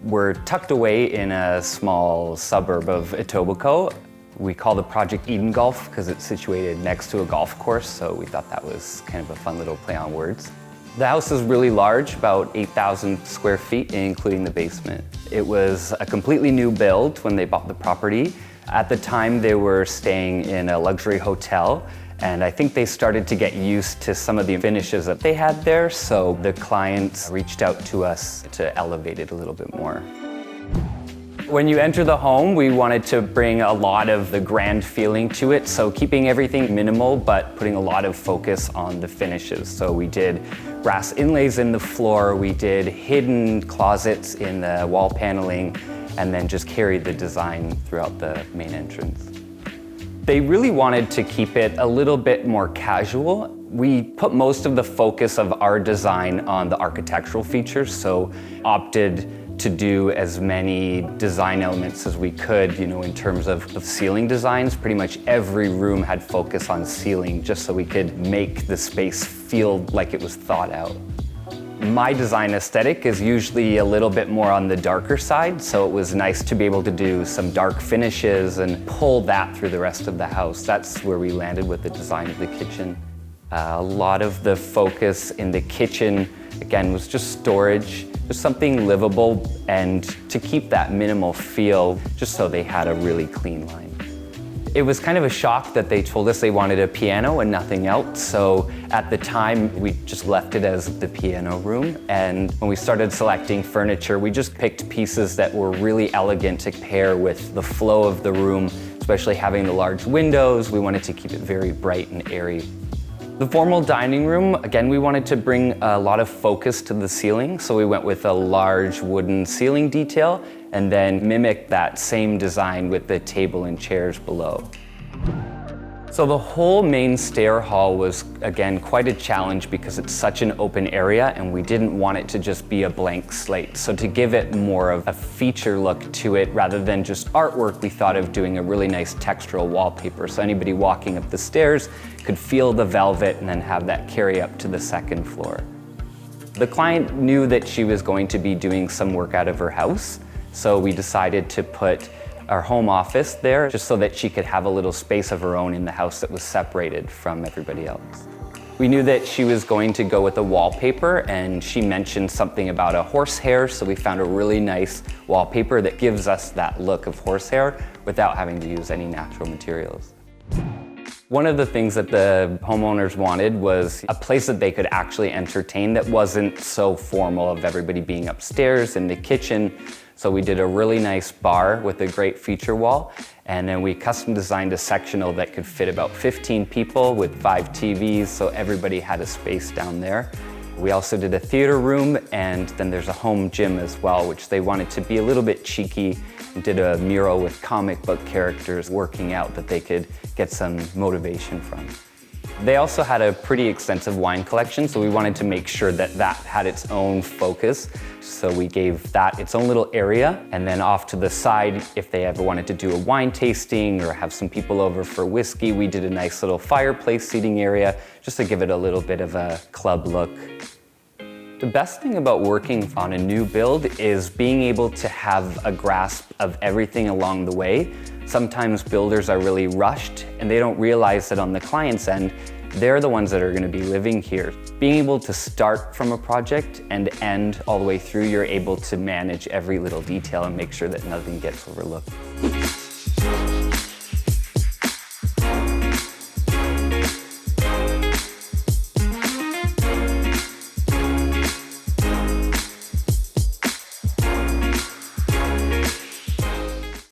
We're tucked away in a small suburb of Etobicoke. We call the project Eden Golf because it's situated next to a golf course, so we thought that was kind of a fun little play on words. The house is really large, about 8,000 square feet, including the basement. It was a completely new build when they bought the property. At the time, they were staying in a luxury hotel, and I think they started to get used to some of the finishes that they had there, so the clients reached out to us to elevate it a little bit more. When you enter the home, we wanted to bring a lot of the grand feeling to it, so keeping everything minimal, but putting a lot of focus on the finishes. So we did brass inlays in the floor, we did hidden closets in the wall paneling, and then just carried the design throughout the main entrance. They really wanted to keep it a little bit more casual. We put most of the focus of our design on the architectural features, so opted to do as many design elements as we could, in terms of ceiling designs. Pretty much every room had focus on ceiling just so we could make the space feel like it was thought out. My design aesthetic is usually a little bit more on the darker side, so it was nice to be able to do some dark finishes and pull that through the rest of the house. That's where we landed with the design of the kitchen. A lot of the focus in the kitchen, again, was just storage, just something livable, and to keep that minimal feel, just so they had a really clean line. It was kind of a shock that they told us they wanted a piano and nothing else, so at the time we just left it as the piano room, and when we started selecting furniture, we just picked pieces that were really elegant to pair with the flow of the room, especially having the large windows. We wanted to keep it very bright and airy. The formal dining room, again, we wanted to bring a lot of focus to the ceiling, so we went with a large wooden ceiling detail and then mimic that same design with the table and chairs below. So the whole main stair hall was, again, quite a challenge because it's such an open area and we didn't want it to just be a blank slate. So to give it more of a feature look to it rather than just artwork, we thought of doing a really nice textural wallpaper. So anybody walking up the stairs could feel the velvet and then have that carry up to the second floor. The client knew that she was going to be doing some work out of her house, so we decided to put our home office there just so that she could have a little space of her own in the house that was separated from everybody else. We knew that she was going to go with a wallpaper, and she mentioned something about a horsehair, so we found a really nice wallpaper that gives us that look of horsehair without having to use any natural materials. One of the things that the homeowners wanted was a place that they could actually entertain that wasn't so formal of everybody being upstairs in the kitchen. So we did a really nice bar with a great feature wall, and then we custom designed a sectional that could fit about 15 people with 5 TVs, so everybody had a space down there. We also did a theater room, and then there's a home gym as well, which they wanted to be a little bit cheeky, and did a mural with comic book characters working out that they could get some motivation from. They also had a pretty extensive wine collection, so we wanted to make sure that that had its own focus. So we gave that its own little area, and then off to the side, if they ever wanted to do a wine tasting or have some people over for whiskey, we did a nice little fireplace seating area just to give it a little bit of a club look. The best thing about working on a new build is being able to have a grasp of everything along the way. Sometimes builders are really rushed and they don't realize that on the client's end, they're the ones that are going to be living here. Being able to start from a project and end all the way through, you're able to manage every little detail and make sure that nothing gets overlooked.